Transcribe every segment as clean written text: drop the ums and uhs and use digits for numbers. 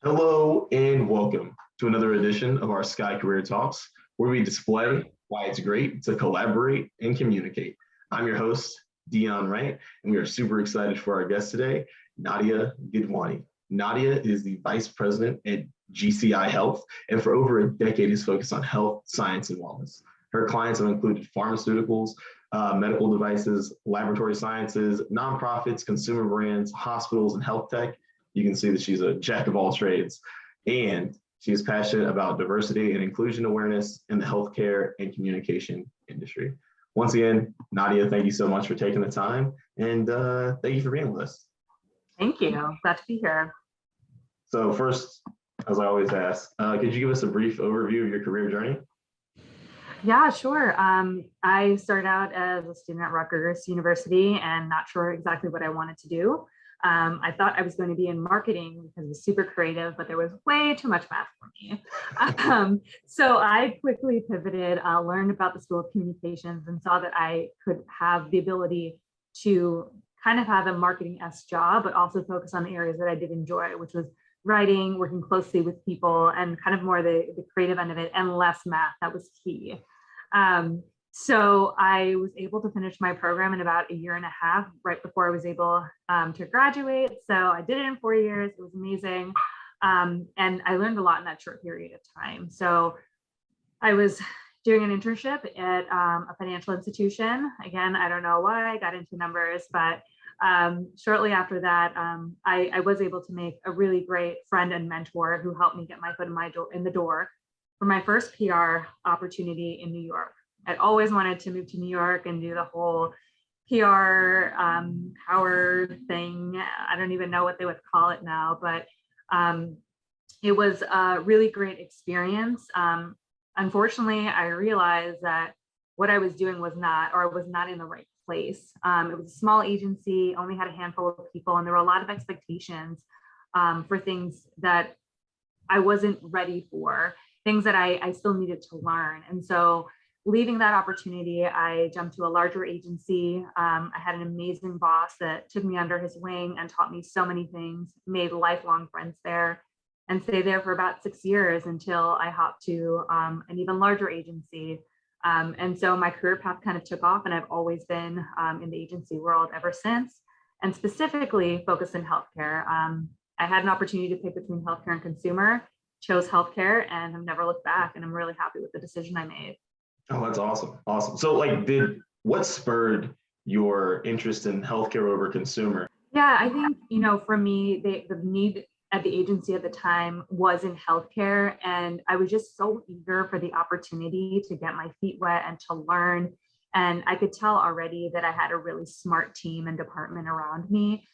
Hello and welcome to another edition of our Sky Career Talks, where we display why it's great to collaborate and communicate. I'm your host, Dion Wright, and we are super excited for our guest today, Nadia Gidwani. Nadia is the Vice President at GCI Health, and for over a decade is focused on health, science, and wellness. Her clients have included pharmaceuticals, medical devices, laboratory sciences, nonprofits, consumer brands, hospitals, and health tech. You can see that she's a jack of all trades, and she is passionate about diversity and inclusion awareness in the healthcare and communication industry. Once again, Nadia, thank you so much for taking the time, and thank you for being with us. Thank you. Glad to be here. So first, as I always ask, could you give us a brief overview of your career journey? Yeah, sure. I started out as a student at Rutgers University and not sure exactly what I wanted to do. I thought I was going to be in marketing because it was super creative, but there was way too much math for me. So I quickly pivoted, learned about the School of Communications and saw that I could have the ability to kind of have a marketing-esque job, but also focus on the areas that I did enjoy, which was writing, working closely with people, and kind of more the creative end of it, and less math. That was key. So I was able to finish my program in about a year and a half, right before I was able to graduate. So I did it in 4 years. It was amazing. And I learned a lot in that short period of time. So I was doing an internship at a financial institution. Again, I don't know why I got into numbers, but shortly after that, I was able to make a really great friend and mentor who helped me get my foot in the door for my first PR opportunity in New York. I'd always wanted to move to New York and do the whole PR power thing. I don't even know what they would call it now, but it was a really great experience. Unfortunately, I realized that what I was doing was not in the right place. It was a small agency, only had a handful of people, and there were a lot of expectations for things that I wasn't ready for, things that I still needed to learn. And so leaving that opportunity, I jumped to a larger agency. I had an amazing boss that took me under his wing and taught me so many things, made lifelong friends there, and stayed there for about 6 years until I hopped to an even larger agency. And so my career path kind of took off, and I've always been in the agency world ever since, and specifically focused in healthcare. I had an opportunity to pick between healthcare and consumer, chose healthcare, and have never looked back, and I'm really happy with the decision I made. Oh, that's awesome. Awesome. So what spurred your interest in healthcare over consumer? Yeah, I think, for me, the need at the agency at the time was in healthcare. And I was just so eager for the opportunity to get my feet wet and to learn. And I could tell already that I had a really smart team and department around me.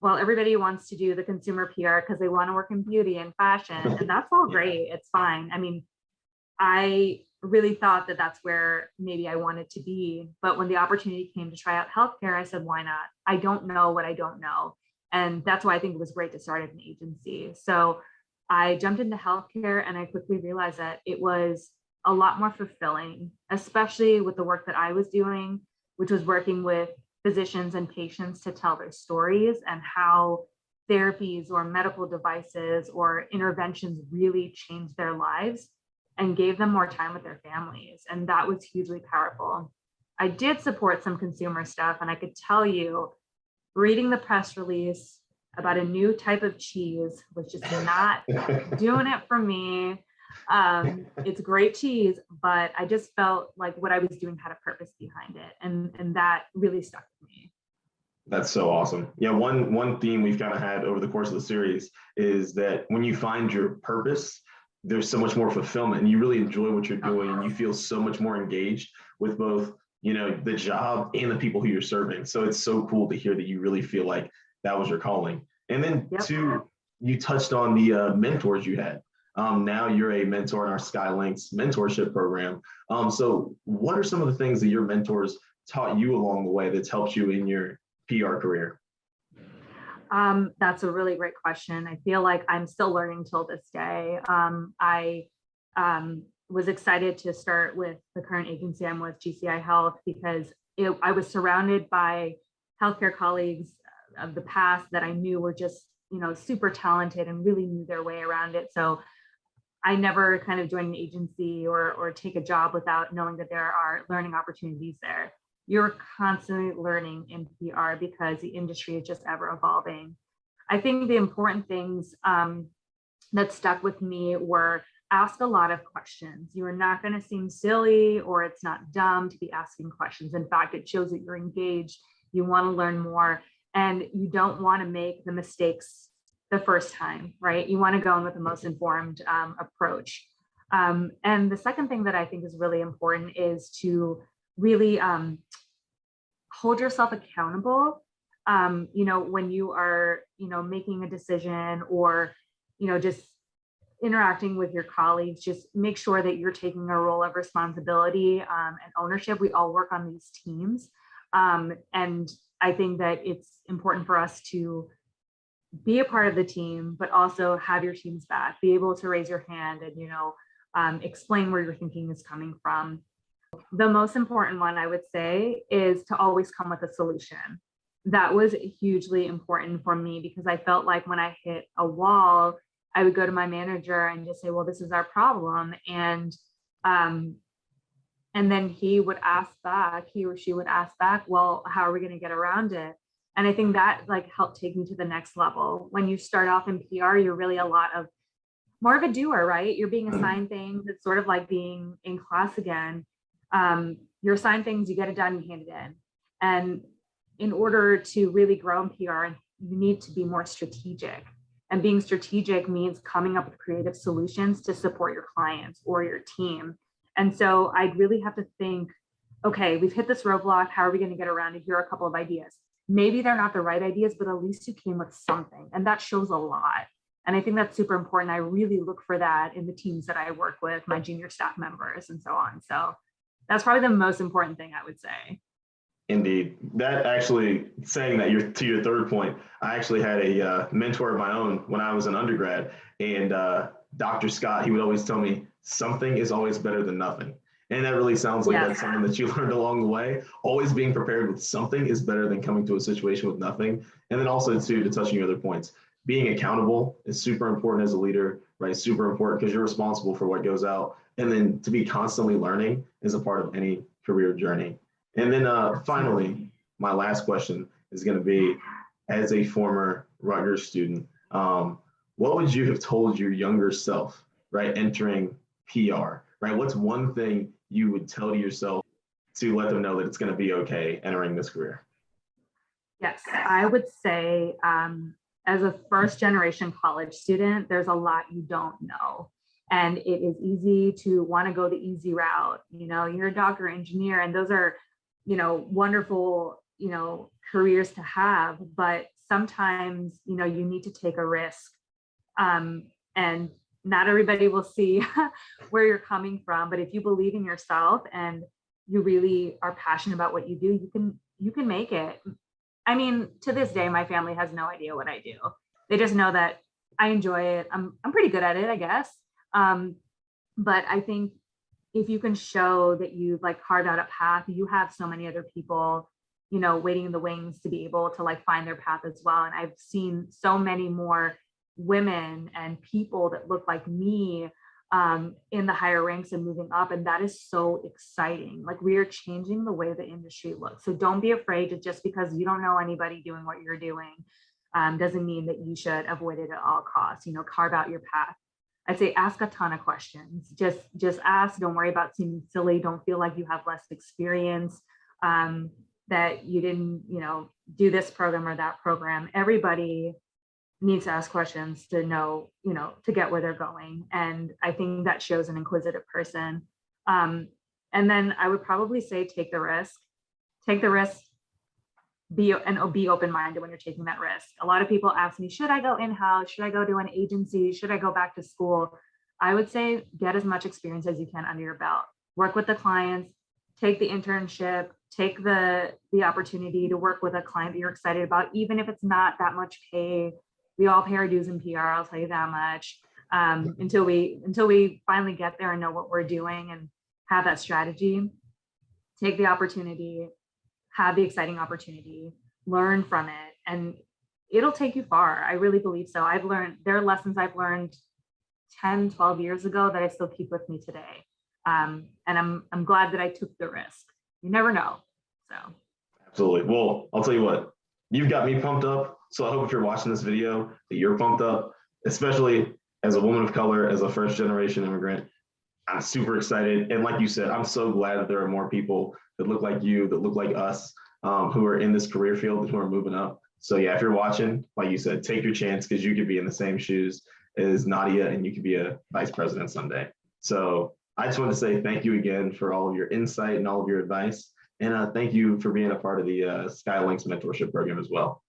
While everybody wants to do the consumer PR because they want to work in beauty and fashion, and that's all great, it's fine. I mean, I really thought that that's where maybe I wanted to be. But when the opportunity came to try out healthcare, I said, why not? I don't know what I don't know. And that's why I think it was great to start at an agency. So I jumped into healthcare, and I quickly realized that it was a lot more fulfilling, especially with the work that I was doing, which was working with physicians and patients to tell their stories and how therapies or medical devices or interventions really changed their lives and gave them more time with their families. And that was hugely powerful. I did support some consumer stuff, and I could tell you, reading the press release about a new type of cheese was just not doing it for me. It's great cheese, but I just felt like what I was doing had a purpose behind it. And that really stuck with me. That's so awesome. Yeah, one theme we've kind of had over the course of the series is that when you find your purpose, there's so much more fulfillment, and you really enjoy what you're doing, and you feel so much more engaged with both, the job and the people who you're serving. So it's so cool to hear that you really feel like that was your calling. And then two, you touched on the mentors you had. Now you're a mentor in our Skylinks mentorship program. So what are some of the things that your mentors taught you along the way that's helped you in your PR career? That's a really great question. I feel like I'm still learning till this day. I was excited to start with the current agency I'm with, GCI Health, because I was surrounded by healthcare colleagues of the past that I knew were just super talented and really knew their way around it. So I never kind of join an agency or take a job without knowing that there are learning opportunities there. You're constantly learning in PR because the industry is just ever evolving. I think the important things that stuck with me were ask a lot of questions. You are not going to seem silly or it's not dumb to be asking questions. In fact, it shows that you're engaged, you want to learn more, and you don't want to make the mistakes the first time, right? You want to go in with the most informed approach. And the second thing that I think is really important is to really hold yourself accountable. When you are, making a decision or, just interacting with your colleagues, just make sure that you're taking a role of responsibility and ownership. We all work on these teams. And I think that it's important for us to be a part of the team, but also have your team's back, be able to raise your hand and, explain where your thinking is coming from. The most important one I would say is to always come with a solution. That was hugely important for me because I felt like when I hit a wall, I would go to my manager and just say, well, this is our problem. And then he or she would ask back, well, how are we going to get around it? And I think that helped take me to the next level. When you start off in PR, you're really more of a doer, right? You're being assigned things. It's sort of like being in class again. You're assigned things, you get it done, you hand it in. And in order to really grow in PR, you need to be more strategic. And being strategic means coming up with creative solutions to support your clients or your team. And so I'd really have to think, okay, we've hit this roadblock. How are we going to get around it? Here are a couple of ideas. Maybe they're not the right ideas, but at least you came with something. And that shows a lot. And I think that's super important. I really look for that in the teams that I work with, my junior staff members and so on. So that's probably the most important thing I would say. Indeed. That actually, saying that to your third point, I actually had a mentor of my own when I was an undergrad, and Dr. Scott, he would always tell me, something is always better than nothing. And that really sounds like that's something that you learned along the way. Always being prepared with something is better than coming to a situation with nothing. And then also too, to touch on your other points, being accountable is super important as a leader, right? Super important because you're responsible for what goes out. And then to be constantly learning is a part of any career journey. And then finally, my last question is going to be, as a former Rutgers student, what would you have told your younger self, right, entering PR, right? What's one thing you would tell to yourself to let them know that it's going to be okay entering this career? Yes, I would say as a first generation college student, there's a lot you don't know. And it is easy to want to go the easy route. You're a doctor, engineer, and those are wonderful, careers to have, but sometimes, you need to take a risk. And not everybody will see where you're coming from, but if you believe in yourself and you really are passionate about what you do, you can make it. I mean, to this day, my family has no idea what I do. They just know that I enjoy it. I'm pretty good at it, I guess. But I think if you can show that you've carved out a path, you have so many other people, waiting in the wings to be able to find their path as well. And I've seen so many more women and people that look like me in the higher ranks and moving up. And that is so exciting. We are changing the way the industry looks. So don't be afraid to, just because you don't know anybody doing what you're doing, doesn't mean that you should avoid it at all costs. Carve out your path. I'd say ask a ton of questions. Just ask. Don't worry about seeming silly. Don't feel like you have less experience, that you didn't, do this program or that program. Everybody needs to ask questions to know, to get where they're going. And I think that shows an inquisitive person. And then I would probably say take the risk. Take the risk. Be open-minded when you're taking that risk. A lot of people ask me, should I go in-house? Should I go to an agency? Should I go back to school? I would say get as much experience as you can under your belt. Work with the clients, take the internship, take the opportunity to work with a client that you're excited about, even if it's not that much pay. We all pay our dues in PR, I'll tell you that much, until we finally get there and know what we're doing and have that strategy. Take the opportunity, have the exciting opportunity, learn from it. And it'll take you far. I really believe so. There are lessons I've learned 10, 12 years ago that I still keep with me today. And I'm glad that I took the risk. You never know. So Absolutely. Well, I'll tell you what, you've got me pumped up. So I hope if you're watching this video that you're pumped up, especially as a woman of color, as a first generation immigrant. I'm super excited. And like you said, I'm so glad that there are more people that look like you, that look like us, who are in this career field and who are moving up. So yeah, if you're watching, like you said, take your chance because you could be in the same shoes as Nadia and you could be a vice president someday. So I just want to say thank you again for all of your insight and all of your advice. And thank you for being a part of the Skylinks mentorship program as well.